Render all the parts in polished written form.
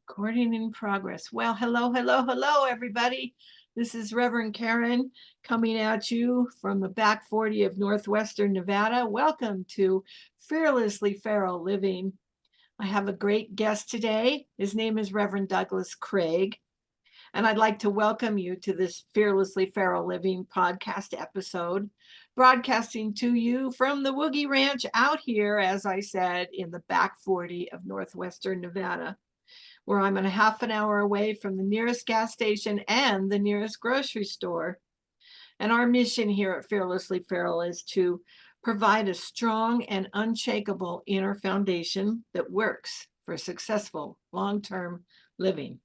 Recording in progress. Well, hello, everybody. This is Reverend Karen coming at you from the back 40 of Northwestern Nevada. Welcome to Fearlessly Feral Living. I have a great guest today. His name is Reverend Douglas Craig, and I'd like to welcome you to this Fearlessly Feral Living podcast episode, broadcasting to you from the Woogie Ranch out here, as I said, in the back 40 of Northwestern Nevada, where I'm a half an hour away from the nearest gas station and the nearest grocery store. And our mission here at Fearlessly Feral is to provide a strong and unshakable inner foundation that works for successful long-term living.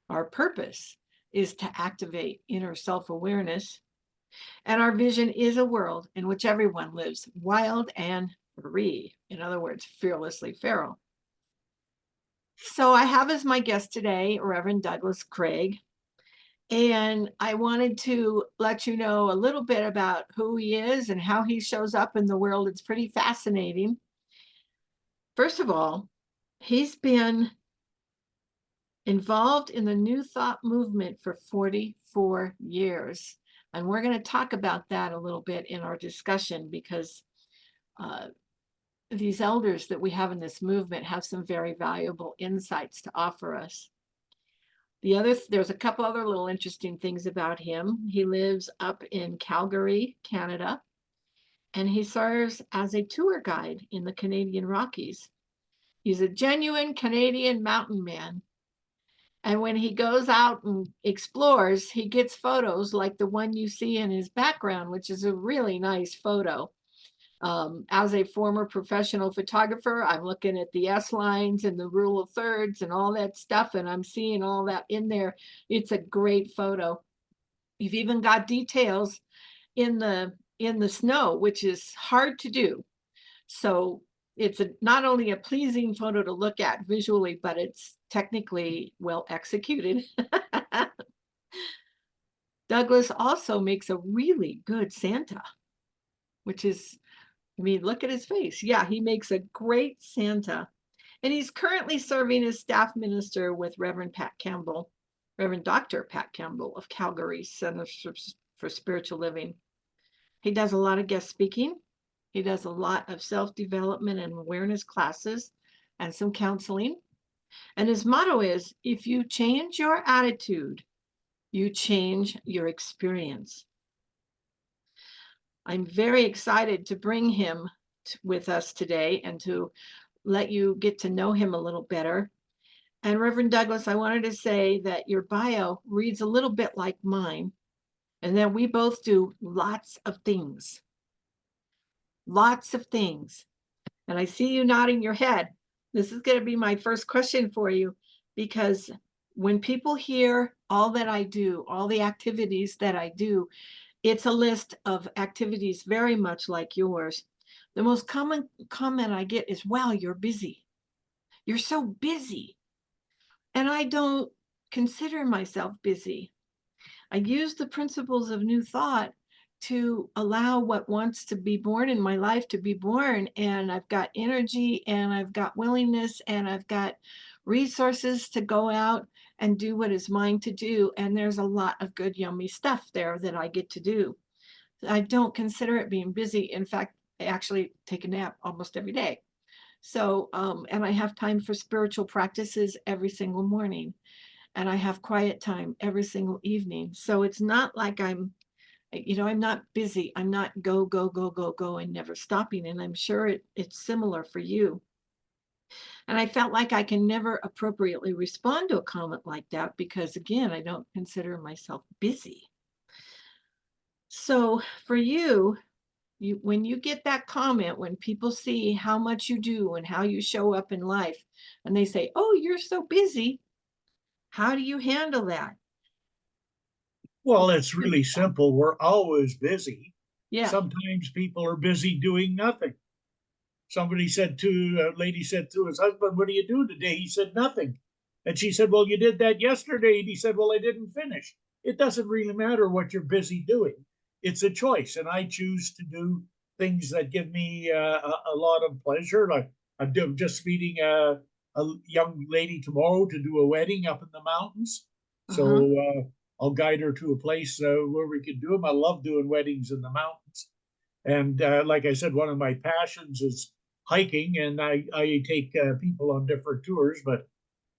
Our purpose is to activate inner self-awareness, and our vision is a world in which everyone lives wild and free. In other words, fearlessly feral. So I have as my guest today, Reverend Douglas Craig, and I wanted to let you know a little bit about who he is and how he shows up in the world. It's pretty fascinating. First of all, he's been involved in the New Thought movement for 44 years. And we're going to talk about that a little bit in our discussion because these elders that we have in this movement have some very valuable insights to offer us. There's a couple other little interesting things about him. He lives up in Calgary, Canada, and he serves as a tour guide in the Canadian Rockies. He's a genuine Canadian mountain man. And when he goes out and explores, he gets photos like the one you see in his background, which is a really nice photo. As a former professional photographer, I'm looking at the S lines and the rule of thirds and all that stuff, and I'm seeing all that in there. It's a great photo. You've even got details in the snow, which is hard to do. So it's not only a pleasing photo to look at visually, but it's technically well executed. Douglas also makes a really good Santa, which is, I mean, look at his face. Yeah, he makes a great Santa. And he's currently serving as staff minister with Reverend Dr. Pat Campbell of Calgary Center for Spiritual Living. He does a lot of guest speaking. He does a lot of self-development and awareness classes and some counseling. And his motto is, if you change your attitude, you change your experience. I'm very excited to bring him with us today and to let you get to know him a little better. And Reverend Douglas, I wanted to say that your bio reads a little bit like mine, and that we both do lots of things. Lots of things. And I see you nodding your head. This is going to be my first question for you, because when people hear all that I do, all the activities that I do, it's a list of activities very much like yours. The most common comment I get is, wow, you're busy. You're so busy. And I don't consider myself busy. I use the principles of New Thought to allow what wants to be born in my life to be born. And I've got energy and I've got willingness and I've got resources to go out and do what is mine to do. And there's a lot of good, yummy stuff there that I get to do. I don't consider it being busy. In fact, I actually take a nap almost every day. So, and I have time for spiritual practices every single morning. And I have quiet time every single evening. So it's not like I'm not busy. I'm not go, go, go, go, go and never stopping. And I'm sure it's similar for you. And I felt like I can never appropriately respond to a comment like that because, again, I don't consider myself busy. So for you, when you get that comment, when people see how much you do and how you show up in life, and they say, oh, you're so busy, how do you handle that? Well, it's really simple. We're always busy. Yeah. Sometimes people are busy doing nothing. A lady said to his husband, what do you do today? He said, nothing. And she said, well, you did that yesterday. And he said, well, I didn't finish. It doesn't really matter what you're busy doing. It's a choice. And I choose to do things that give me a lot of pleasure. Like I'm just reading a a young lady tomorrow to do a wedding up in the mountains. Uh-huh. So I'll guide her to a place where we can do them. I love doing weddings in the mountains. And like I said, one of my passions is hiking, and I take people on different tours. But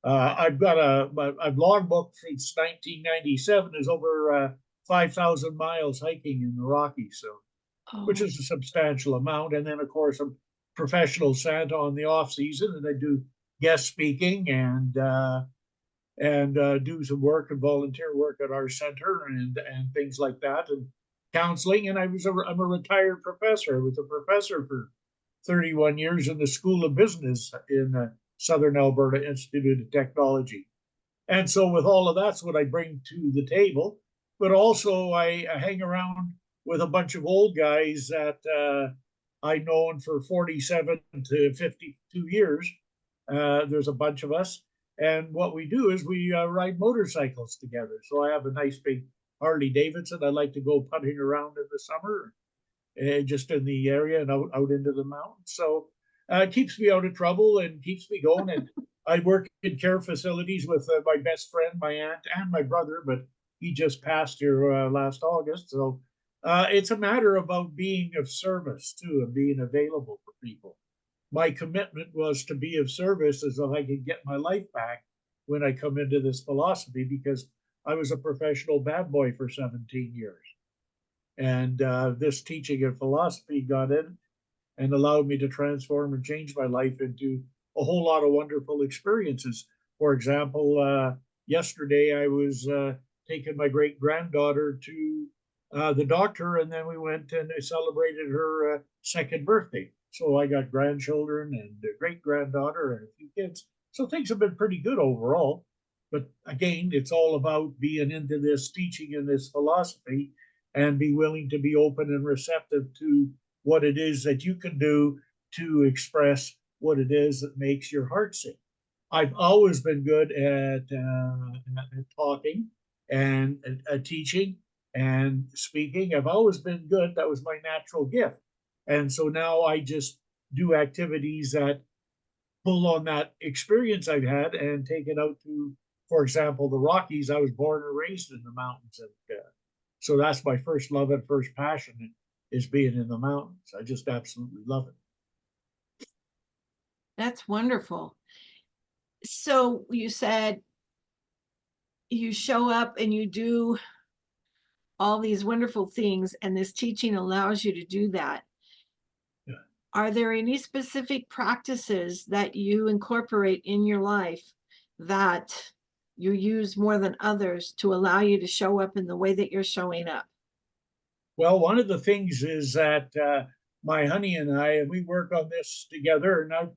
I've logbooked since 1997 is over 5,000 miles hiking in the Rockies, so which Oh, is a substantial amount. And then, of course, I'm professional Santa on the off season, and I do guest speaking and do some work and volunteer work at our center and things like that, and counseling. And I'm a retired professor. I was a professor for 31 years in the School of Business in Southern Alberta Institute of Technology. And so, with all of that's what I bring to the table. But also, I hang around with a bunch of old guys that I've known for 47 to 52 years. There's a bunch of us. And what we do is we ride motorcycles together. So I have a nice big Harley Davidson. I like to go putting around in the summer, just in the area and out into the mountains. So it keeps me out of trouble and keeps me going. And I work in care facilities with my best friend, my aunt, and my brother, but he just passed here last August. So it's a matter about being of service too and being available for people. My commitment was to be of service as if I could get my life back when I come into this philosophy, because I was a professional bad boy for 17 years. And this teaching of philosophy got in and allowed me to transform and change my life into a whole lot of wonderful experiences. For example, yesterday I was taking my great granddaughter to the doctor, and then we went and celebrated her second birthday. So I got grandchildren and a great granddaughter and a few kids. So things have been pretty good overall. But again, it's all about being into this teaching and this philosophy and be willing to be open and receptive to what it is that you can do to express what it is that makes your heart sing. I've always been good at talking and teaching and speaking. I've always been good. That was my natural gift. And so now I just do activities that pull on that experience I've had and take it out to, for example, the Rockies. I was born and raised in the mountains. And so that's my first love and first passion is being in the mountains. I just absolutely love it. that's wonderful. So you said you show up and you do all these wonderful things, and this teaching allows you to do that. Yeah. Are there any specific practices that you incorporate in your life that you use more than others to allow you to show up in the way that you're showing up? Well, one of the things is that my honey and I, and we work on this together, and I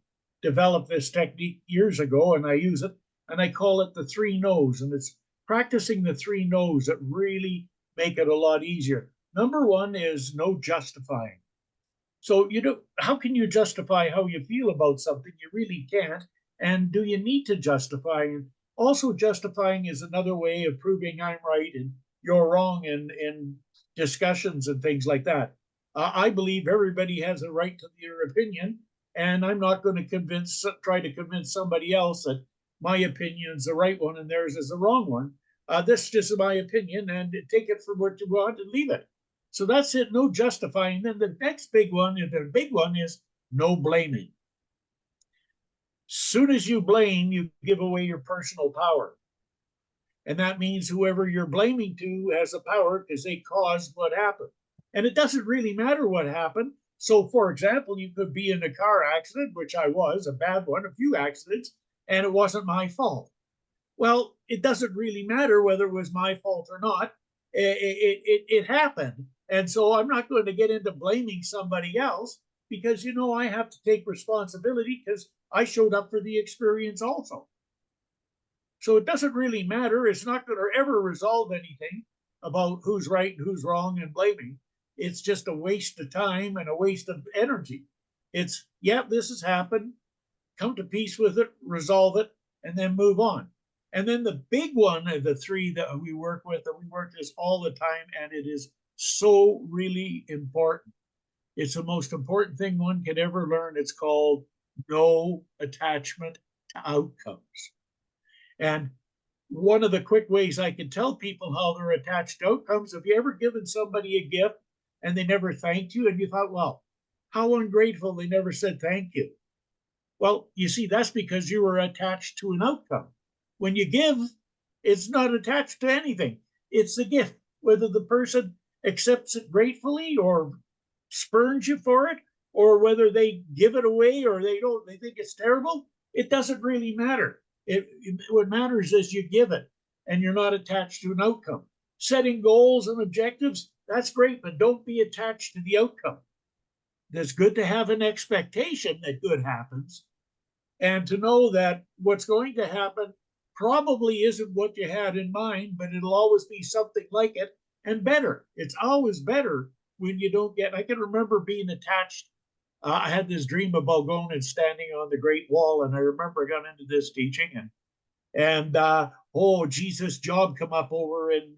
developed this technique years ago, and I use it, and I call it the three no's, and it's practicing the three no's that really make it a lot easier. Number one is no justifying. So you know, how can you justify how you feel about something? You really can't. And do you need to justify? And also, justifying is another way of proving I'm right and you're wrong in discussions and things like that. I believe everybody has a right to their opinion, and I'm not going to try to convince somebody else that my opinion is the right one and theirs is the wrong one. This is just my opinion, and take it for what you want and leave it. So that's it, no justifying. Then the next big one, the big one is no blaming. Soon as you blame, you give away your personal power. And that means whoever you're blaming to has the power because they caused what happened. And it doesn't really matter what happened. So, for example, you could be in a car accident, which I was, a bad one, a few accidents, and it wasn't my fault. Well, it doesn't really matter whether it was my fault or not. It happened. And so I'm not going to get into blaming somebody else because, you know, I have to take responsibility because I showed up for the experience also. So it doesn't really matter. It's not going to ever resolve anything about who's right and who's wrong and blaming. It's just a waste of time and a waste of energy. It's, yeah, this has happened. Come to peace with it, resolve it, and then move on. And then the big one of the three that we work with, that we work this all the time, and it is so really important. It's the most important thing one can ever learn. It's called no attachment to outcomes. And one of the quick ways I can tell people how they're attached to outcomes, have you ever given somebody a gift and they never thanked you? And you thought, well, how ungrateful, they never said thank you. Well, you see, that's because you were attached to an outcome. When you give, it's not attached to anything. It's the gift. Whether the person accepts it gratefully or spurns you for it, or whether they give it away or they think it's terrible, it doesn't really matter. What matters is you give it and you're not attached to an outcome. Setting goals and objectives, that's great, but don't be attached to the outcome. It's good to have an expectation that good happens and to know that what's going to happen probably isn't what you had in mind, but it'll always be something like it and better. It's always better when you don't get. I can remember being attached. I had this dream about going and standing on the Great Wall, and I remember I got into this teaching, and oh, Jesus, job come up over in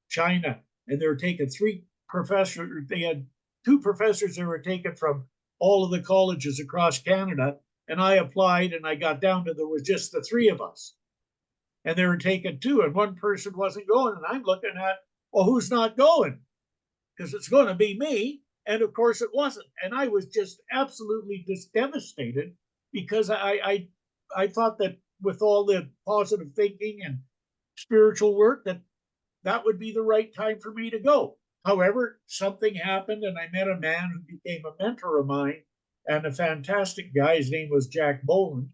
China, and they were taking three professors. They had two professors that were taken from all of the colleges across Canada, and I applied, and I got down to there was just the three of us, and they were taking two, and one person wasn't going, and I'm looking at, well, who's not going? Because it's going to be me. And of course it wasn't. And I was just absolutely just devastated because I thought that with all the positive thinking and spiritual work that would be the right time for me to go. However, something happened and I met a man who became a mentor of mine and a fantastic guy. His name was Jack Boland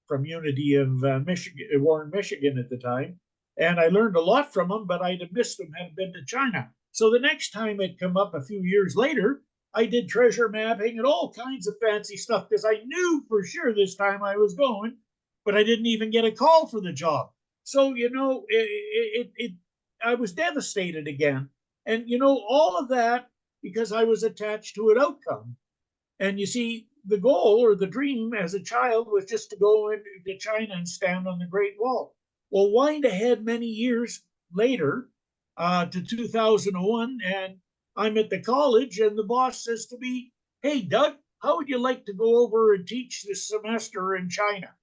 from Unity of Michigan, Warren, Michigan at the time. And I learned a lot from him, but I'd have missed him had been to China. So the next time it come up a few years later, I did treasure mapping and all kinds of fancy stuff because I knew for sure this time I was going, but I didn't even get a call for the job. So, I was devastated again. And, all of that because I was attached to an outcome. And you see, the goal or the dream as a child was just to go into China and stand on the Great Wall. Well, wind ahead many years later, to 2001, and I'm at the college, and the boss says to me, "Hey, Doug, how would you like to go over and teach this semester in China?"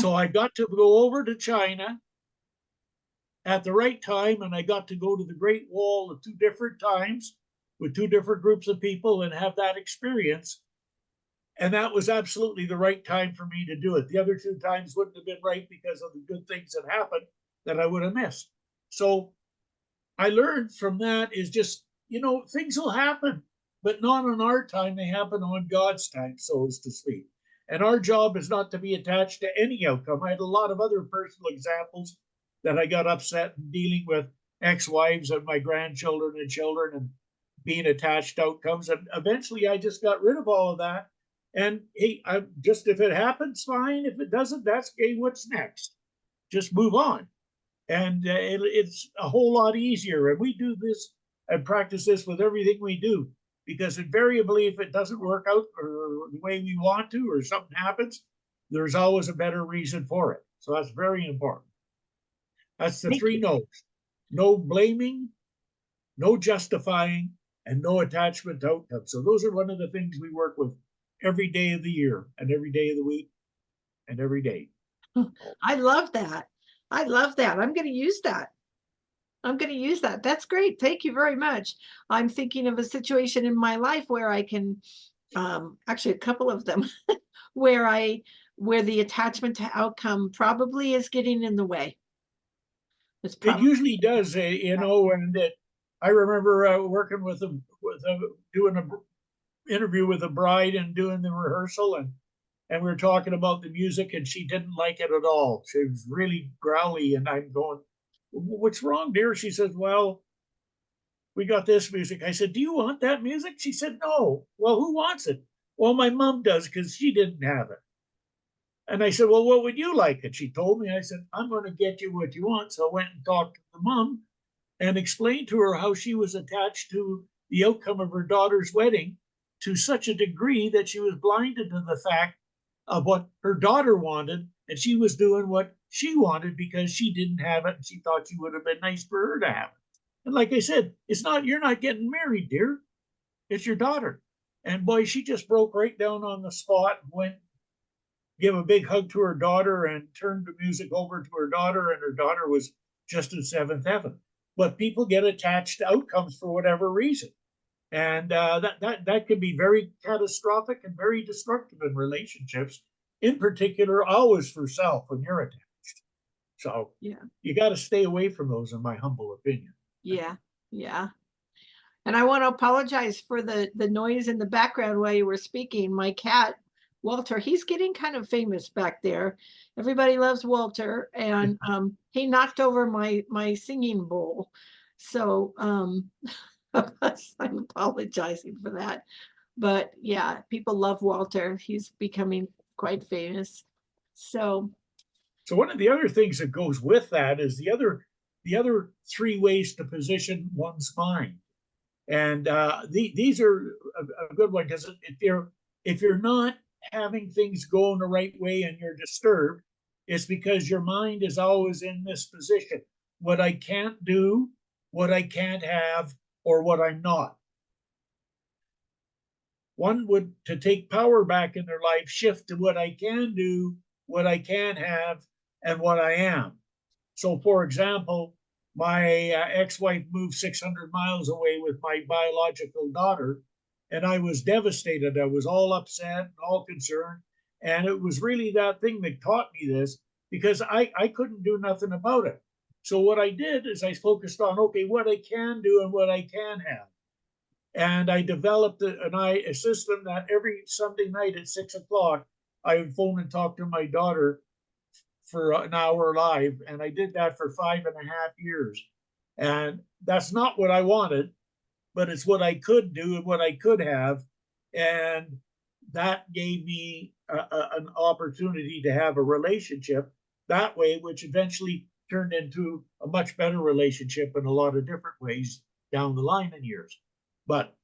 So I got to go over to China at the right time, and I got to go to the Great Wall at two different times with two different groups of people and have that experience. And that was absolutely the right time for me to do it. The other two times wouldn't have been right because of the good things that happened that I would have missed. So I learned from that is just, things will happen, but not on our time. They happen on God's time, so as to speak. And our job is not to be attached to any outcome. I had a lot of other personal examples that I got upset in dealing with ex-wives and my grandchildren and children and being attached to outcomes. And eventually I just got rid of all of that. And hey, if it happens, fine. If it doesn't, that's okay. What's next? Just move on. And it's a whole lot easier. And we do this and practice this with everything we do, because invariably, if it doesn't work out or the way we want to, or something happens, there's always a better reason for it. So that's very important. That's the three no's: no blaming, no justifying, and no attachment to outcomes. So those are one of the things we work with every day of the year and every day of the week and every day. I love that. I love that. I'm going to use that. That's great. Thank you very much. I'm thinking of a situation in my life where I can, actually a couple of them, where the attachment to outcome probably is getting in the way. It usually does, and I remember working doing an interview with a bride and doing the rehearsal, and we were talking about the music, and she didn't like it at all. She was really growly, and I'm going, "What's wrong, dear?" She says, "Well, we got this music." I said, "Do you want that music?" She said, "No." "Well, who wants it?" "Well, my mom does, because she didn't have it." And I said, "Well, what would you like?" And she told me. I said, "I'm going to get you what you want." So I went and talked to the mom and explained to her how she was attached to the outcome of her daughter's wedding to such a degree that she was blinded to the fact of what her daughter wanted, and she was doing what she wanted because she didn't have it, and she thought she would have been nice for her to have it. And like I said, you're not getting married, dear. It's your daughter. And boy, she just broke right down on the spot and went give a big hug to her daughter and turn the music over to her daughter, and her daughter was just in seventh heaven. But people get attached to outcomes for whatever reason. And that can be very catastrophic and very destructive in relationships, in particular, always for self when you're attached. So Yeah. you got to stay away from those, in my humble opinion. Yeah. Yeah. And I want to apologize for the noise in the background while you were speaking. My cat, Walter, he's getting kind of famous back there. Everybody loves Walter, and he knocked over my singing bowl. So I'm apologizing for that. But yeah, people love Walter. He's becoming quite famous. So So one of the other things that goes with that is the other three ways to position one's mind. And these are a good one, because if you're not having things go in the right way and you're disturbed, it's because your mind is always in this position: what I can't do, what I can't have, or what I'm not. One would, to take power back in their life, shift to what I can do, what I can have, and what I am. So, for example, my ex-wife moved 600 miles away with my biological daughter, and I was devastated. I was all upset, all concerned, and it was really that thing that taught me this, because I couldn't do nothing about it. So what I did is I focused on, okay, what I can do and what I can have. And I developed a system that every Sunday night at 6 o'clock, I would phone and talk to my daughter for an hour live. And I did that for 5.5 years. And that's not what I wanted, but it's what I could do and what I could have. And that gave me an opportunity to have a relationship that way, which eventually turned into a much better relationship in a lot of different ways down the line in years. But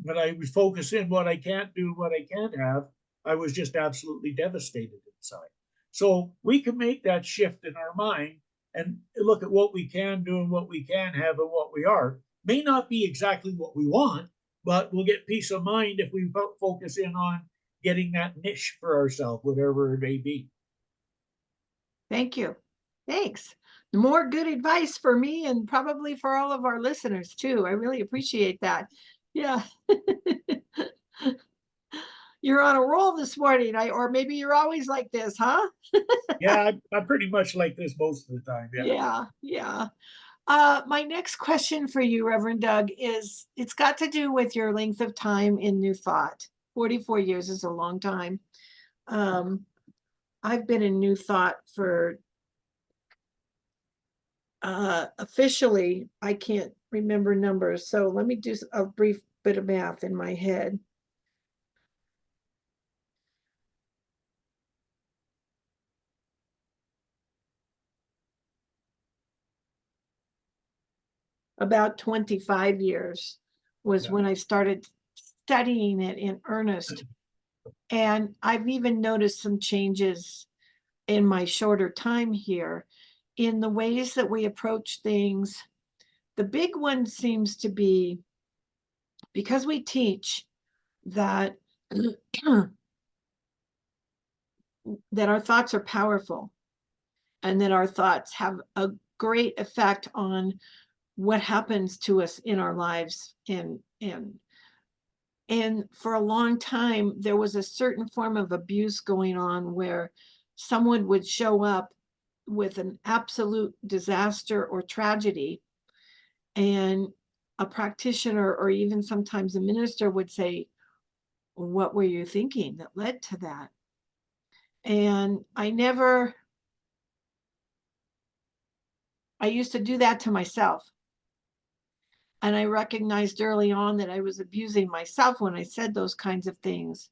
when I was focusing what I can't do, what I can't have, I was just absolutely devastated inside. So we can make that shift in our mind and look at what we can do and what we can have and what we are. May not be exactly what we want, but we'll get peace of mind if we focus in on getting that niche for ourselves, whatever it may be. thank you. Thanks. More good advice for me and probably for all of our listeners too. I really appreciate that. Yeah. You're on a roll this morning, or maybe you're always like this, huh? Yeah, I'm pretty much like this most of the time. Yeah. Yeah, yeah. My next question for you, Reverend Doug, is it's got to do with your length of time in New Thought. 44 years is a long time. I've been in New Thought for officially, I can't remember numbers. So let me do a brief bit of math in my head. About 25 years was Yeah. when I started studying it in earnest. And I've even noticed some changes in my shorter time here in the ways that we approach things. The big one seems to be because we teach that that our thoughts are powerful and that our thoughts have a great effect on what happens to us in our lives. And for a long time there was a certain form of abuse going on where someone would show up with an absolute disaster or tragedy, and a practitioner or even sometimes a minister would say, what were you thinking that led to that? And I used to do that to myself. And I recognized early on that I was abusing myself when I said those kinds of things.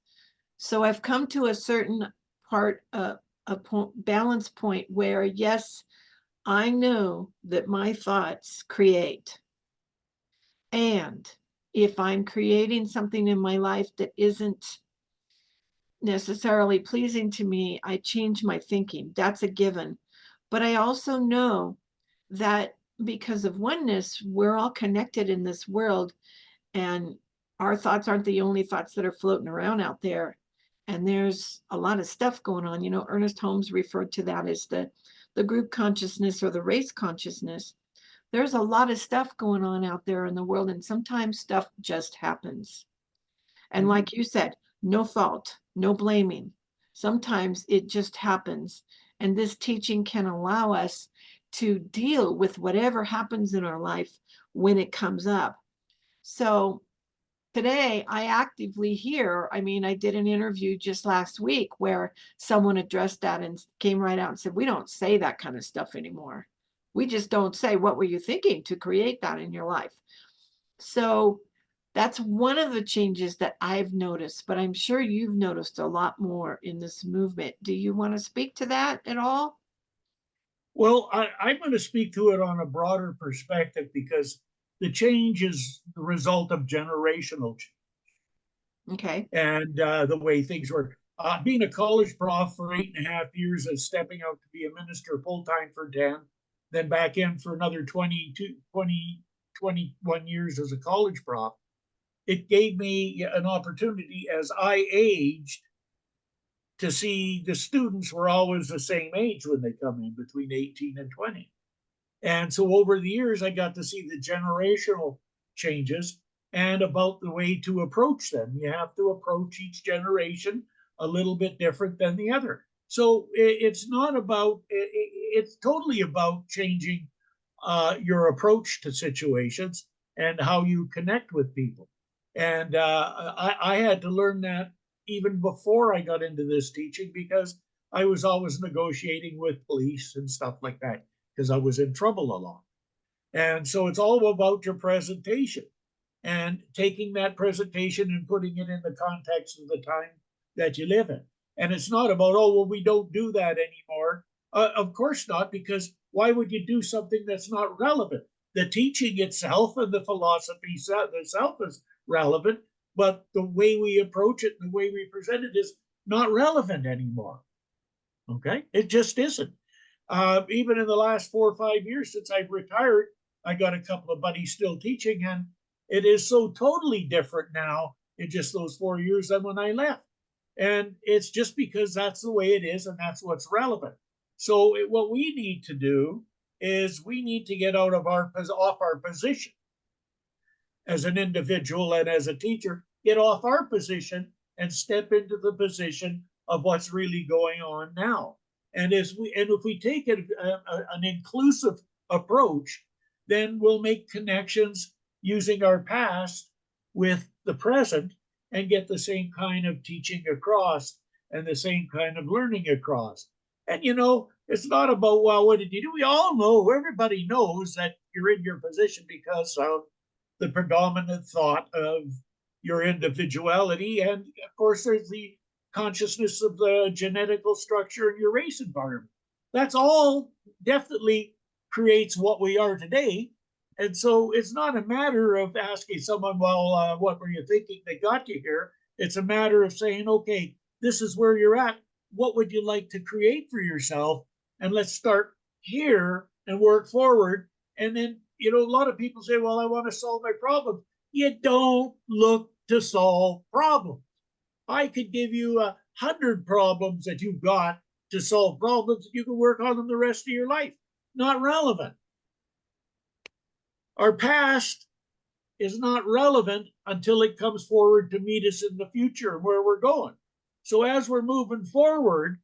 So I've come to a certain part, balance point where, yes, I know that my thoughts create. And if I'm creating something in my life that isn't necessarily pleasing to me, I change my thinking. That's a given. But I also know that because of oneness, we're all connected in this world, and our thoughts aren't the only thoughts that are floating around out there. And there's a lot of stuff going on. Ernest Holmes referred to that as the group consciousness or the race consciousness. There's a lot of stuff going on out there in the world, and sometimes stuff just happens. And Mhm. like you said, no fault, no blaming. Sometimes it just happens. And this teaching can allow us to deal with whatever happens in our life when it comes up. So today I actively hear, I mean, I did an interview just last week where someone addressed that and came right out and said, we don't say that kind of stuff anymore. We just don't say, what were you thinking to create that in your life? So that's one of the changes that I've noticed, but I'm sure you've noticed a lot more in this movement. Do you want to speak to that at all? Well, I'm going to speak to it on a broader perspective because the change is the result of generational change Okay. and the way things work. Being a college prof for 8.5 years and stepping out to be a minister full time for 10, then back in for another 21 years as a college prof, it gave me an opportunity as I aged to see the students were always the same age when they come in, between 18 and 20. And so over the years, I got to see the generational changes and about the way to approach them. You have to approach each generation a little bit different than the other. So it's not about, it's totally about changing your approach to situations and how you connect with people. And I had to learn that even before I got into this teaching because I was always negotiating with police and stuff like that because I was in trouble a lot. And so it's all about your presentation and taking that presentation and putting it in the context of the time that you live in. And it's not about, oh, well, we don't do that anymore. Of course not, because why would you do something that's not relevant? The teaching itself and the philosophy itself is relevant, but the way we approach it and the way we present it is not relevant anymore. Okay? It just isn't. Even in the last 4 or 5 years since I've retired, I got a couple of buddies still teaching, and it is so totally different now in just those 4 years than when I left. And it's just because that's the way it is and that's what's relevant. So what we need to do is we need to get out of our off our position as an individual and as a teacher, get off our position and step into the position of what's really going on now. And if we take an inclusive approach, then we'll make connections using our past with the present and get the same kind of teaching across and the same kind of learning across. And it's not about, well, what did you do? We all know, everybody knows that you're in your position because of the predominant thought of your individuality. And of course, there's the consciousness of the genetical structure in your race environment. That's all definitely creates what we are today. And so it's not a matter of asking someone, well, what were you thinking that got you here? It's a matter of saying, okay, this is where you're at. What would you like to create for yourself? And let's start here and work forward. And then, a lot of people say, well, I want to solve my problem. You don't look to solve problems. I could give you 100 problems that you've got to solve problems. You can work on them the rest of your life. Not relevant. Our past is not relevant until it comes forward to meet us in the future and where we're going. So as we're moving forward,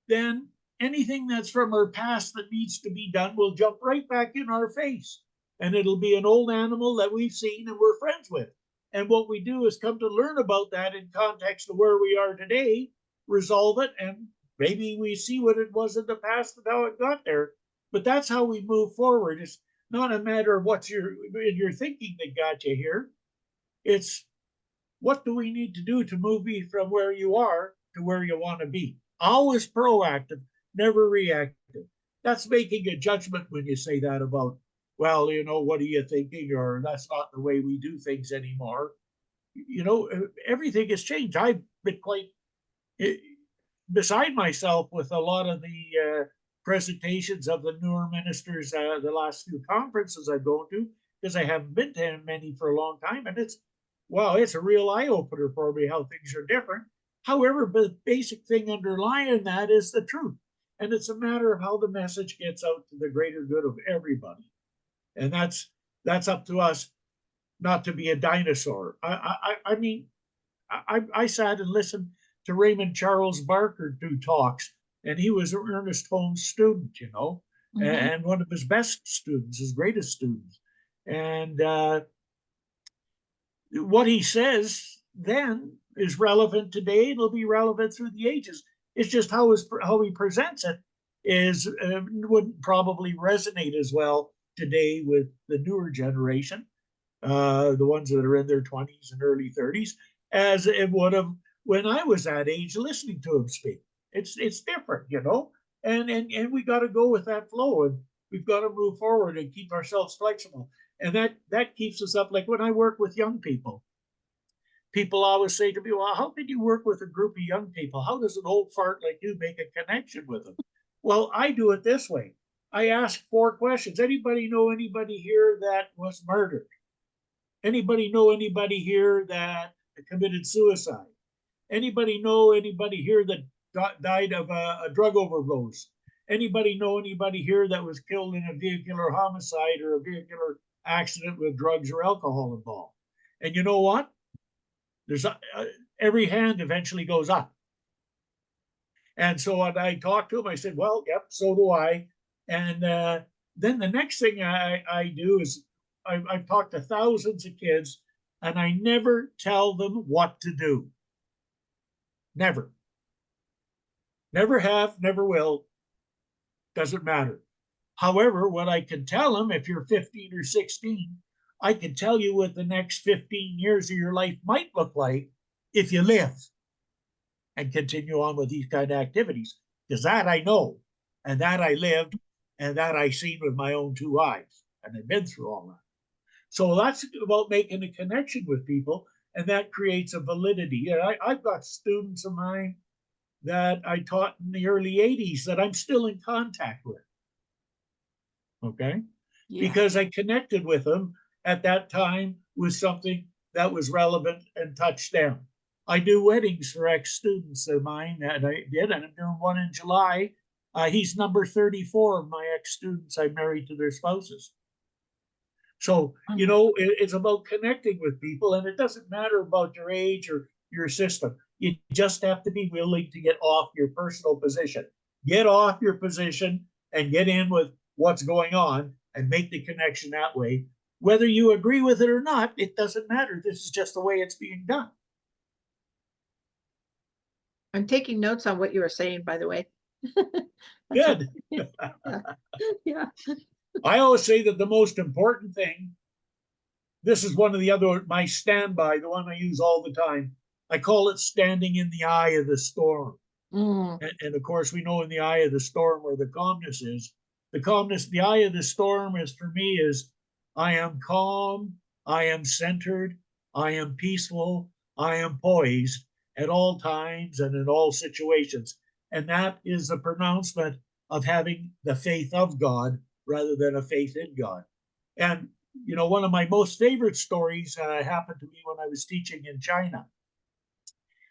then anything that's from our past that needs to be done will jump right back in our face. And it'll be an old animal that we've seen and we're friends with. And what we do is come to learn about that in context of where we are today, resolve it, and maybe we see what it was in the past and how it got there. But that's how we move forward. It's not a matter of what's in your thinking that got you here. It's what do we need to do to move you from where you are to where you want to be? Always proactive, never reactive. That's making a judgment when you say that about, well, what are you thinking? Or that's not the way we do things anymore. Everything has changed. I've been quite beside myself with a lot of the presentations of the newer ministers, the last few conferences I've gone to, because I haven't been to many for a long time. And it's a real eye opener for me how things are different. However, the basic thing underlying that is the truth. And it's a matter of how the message gets out to the greater good of everybody. And that's up to us not to be a dinosaur. I mean, I sat and listened to Raymond Charles Barker do talks, and he was an Ernest Holmes student, you know, Mhm. and one of his best students, his greatest students. And what he says then is relevant today. It'll be relevant through the ages. It's just how he presents it is wouldn't probably resonate as well today with the newer generation, the ones that are in their 20s and early 30s, as it would have when I was that age listening to him speak. It's different, you know, and we got to go with that flow, and we've got to move forward and keep ourselves flexible, and that keeps us up. Like when I work with young people always say to me, "Well, how can you work with a group of young people? How does an old fart like you make a connection with them?" Well, I do it this way. I ask 4 questions. Anybody know anybody here that was murdered? Anybody know anybody here that committed suicide? Anybody know anybody here that died of a drug overdose? Anybody know anybody here that was killed in a vehicular homicide or a vehicular accident with drugs or alcohol involved? And you know what? There's every hand eventually goes up. And so when I talked to him, I said, "Well, yep, so do I." And then the next thing I do is I've talked to thousands of kids, and I never tell them what to do. Never. Never have, never will. Doesn't matter. However, what I can tell them, if you're 15 or 16, I can tell you what the next 15 years of your life might look like if you live and continue on with these kind of activities. Because that I know, and that I lived, and that I seen with my own 2 eyes, and I've been through all that. So that's about making a connection with people, and that creates a validity. And I've got students of mine that I taught in the early 80s that I'm still in contact with. Okay. Yeah. Because I connected with them at that time with something that was relevant and touched them. I do weddings for ex-students of mine that I did, and I'm doing one in July. He's number 34 of my ex-students I married to their spouses. So, you know, it's about connecting with people, and it doesn't matter about your age or your system. You just have to be willing to get off your personal position. Get off your position and get in with what's going on and make the connection that way. Whether you agree with it or not, it doesn't matter. This is just the way it's being done. I'm taking notes on what you were saying, by the way. That's Good. yeah. Yeah. I always say that the most important thing, this is one of the other, my standby, the one I use all the time. I call it standing in the eye of the storm. Mm. And of course, we know in the eye of the storm where the calmness is. The calmness, the eye of the storm is for me is I am calm, I am centered, I am peaceful, I am poised at all times and in all situations. And that is the pronouncement of having the faith of God rather than a faith in God. And, you know, one of my most favorite stories happened to me when I was teaching in China.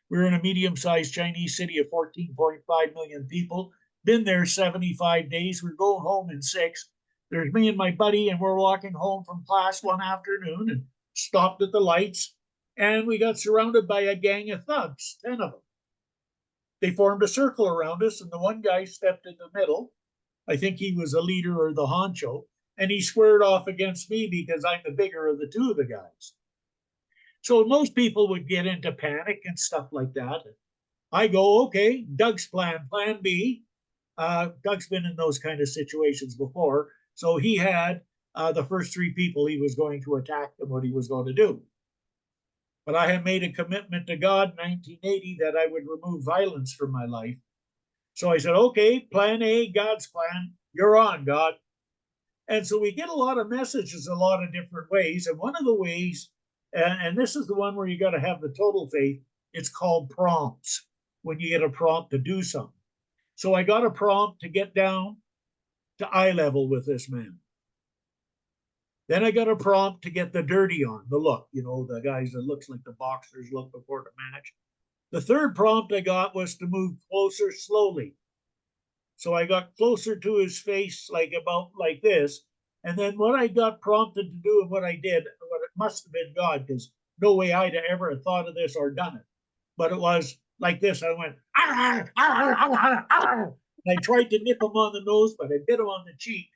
We're in a medium-sized Chinese city of 14.5 million people. Been there 75 days. We're going home in 6. There's me and my buddy, and we're walking home from class one afternoon and stopped at the lights. And we got surrounded by a gang of thugs, 10 of them. They formed a circle around us, and the one guy stepped in the middle. I think he was a leader or the honcho, and he squared off against me because I'm the bigger of the two of the guys. So most people would get into panic and stuff like that. I go, okay, Doug's plan B. Doug's been in those kind of situations before. So he had the first 3 people he was going to attack and what he was going to do. But I had made a commitment to God in 1980 that I would remove violence from my life. So I said, okay, plan A, God's plan. You're on, God. And so we get a lot of messages a lot of different ways. And one of the ways, and this is the one where you got to have the total faith, it's called prompts when you get a prompt to do something. So I got a prompt to get down to eye level with this man. Then I got a prompt to get the dirty on, the look, you know, the guys that looks like the boxers look before the match. The third prompt I got was to move closer slowly. So I got closer to his face, like about like this. And then what I got prompted to do and what I did, what it must have been God, because no way I'd ever have thought of this or done it. But it was like this. I went, arr, arr, arr, arr. And I tried to nip him on the nose, but I bit him on the cheek.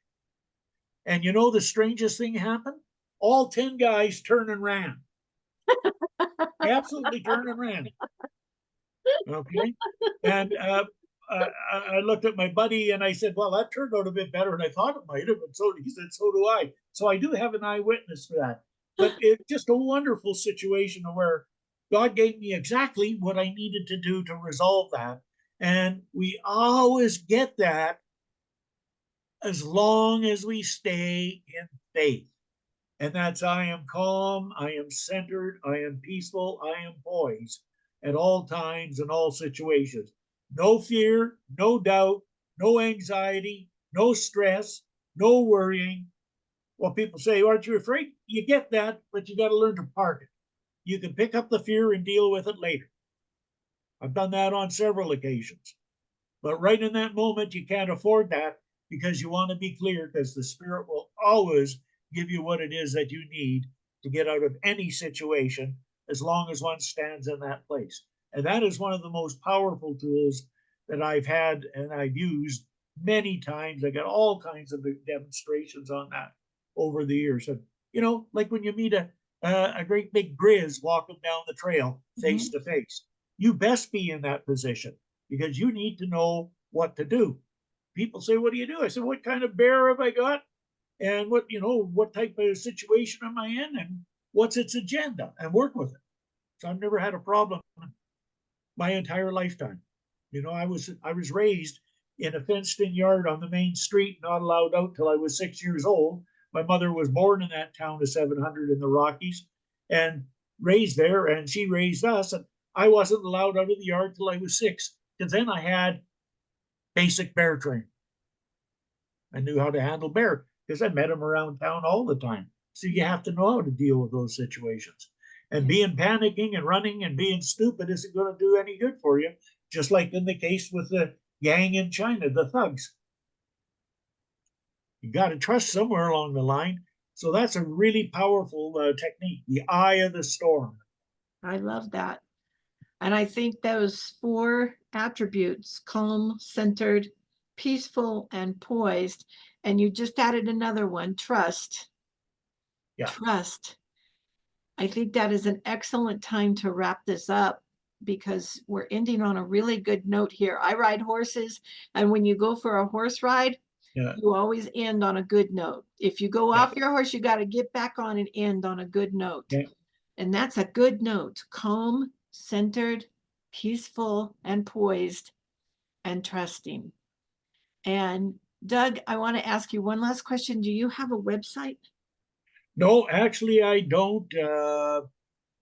And you know the strangest thing happened? All 10 guys turned and ran. Absolutely turned and ran. Okay. And I looked at my buddy and I said, well, that turned out a bit better than I thought it might have. And so he said, so do I. So I do have an eyewitness for that. But it's just a wonderful situation where God gave me exactly what I needed to do to resolve that. And we always get that as long as we stay in faith. And that's I am calm, I am centered, I am peaceful, I am poised at all times and all situations. No fear, no doubt, no anxiety, no stress, no worrying. Well, people say, aren't you afraid? You get that, but you got to learn to park it. You can pick up the fear and deal with it later. I've done that on several occasions. But right in that moment, you can't afford that because you want to be clear, because the Spirit will always give you what it is that you need to get out of any situation as long as one stands in that place. And that is one of the most powerful tools that I've had and I've used many times. I got all kinds of demonstrations on that over the years. And, you know, like when you meet a great big grizz walking down the trail face to face, you best be in that position because you need to know what to do. People say, what do you do? I said, what kind of bear have I got? And what, you know, what type of situation am I in and what's its agenda, and work with it. So I've never had a problem my entire lifetime. You know, I was raised in a fenced in yard on the main street, not allowed out till I was 6 years old. My mother was born in that town of 700 in the Rockies and raised there, and she raised us. And I wasn't allowed out of the yard till I was 6, because then I had basic bear training. I knew how to handle bear because I met them around town all the time. So you have to know how to deal with those situations. And being panicking and running and being stupid isn't going to do any good for you. Just like in the case with the gang in China, the thugs. You got to trust somewhere along the line. So that's a really powerful technique, the eye of the storm. I love that. And I think those 4 attributes, calm, centered, peaceful, and poised, and you just added another one, trust. Yeah. Trust. I think that is an excellent time to wrap this up because we're ending on a really good note here. I ride horses, and when you go for a horse ride, Yeah. you always end on a good note. If you go off your horse, you got to get back on and end on a good note. Yeah. And that's a good note. Calm, centered, peaceful, and poised, and trusting. And Doug, I want to ask you one last question. Do you have a website? No, actually, I don't.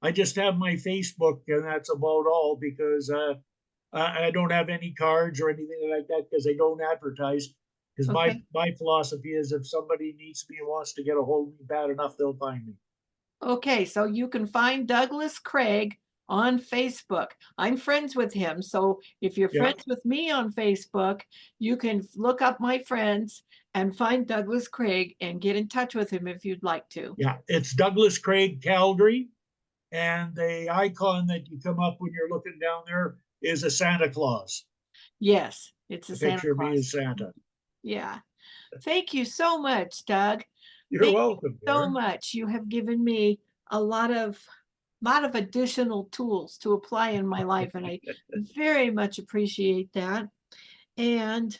I just have my Facebook, and that's about all because I don't have any cards or anything like that because I don't advertise. Because Okay. my philosophy is if somebody needs me and wants to get a hold of me bad enough, they'll find me. Okay, so you can find Douglas Craig on Facebook. I'm friends with him. So if you're Yeah. friends with me on Facebook, you can look up my friends and find Douglas Craig and get in touch with him if you'd like to. Yeah, it's Douglas Craig Calgary, and the icon that you come up when you're looking down there is a Santa Claus. Yes, it's a A Santa picture of me Claus. as Santa. Yeah. Thank you so much, Doug. You're Thank you welcome, so Karen. much. You have given me a lot of additional tools to apply in my life, and I very much appreciate that. And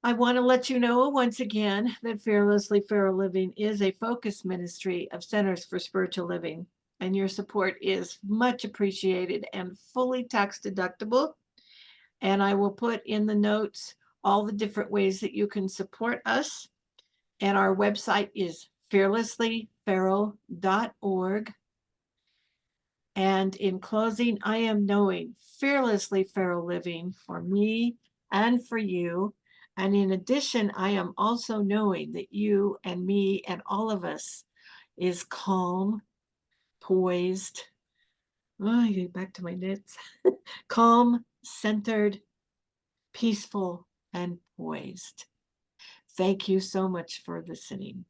I want to let you know once again that Fearlessly Feral Living is a focus ministry of Centers for Spiritual Living, and your support is much appreciated and fully tax deductible. And I will put in the notes all the different ways that you can support us. And our website is fearlesslyferal.org. And in closing, I am knowing fearlessly feral living for me and for you. And in addition, I am also knowing that you and me and all of us is calm, poised, Oh, I get back to my knits. Calm, centered, peaceful, and poised. Thank you so much for listening.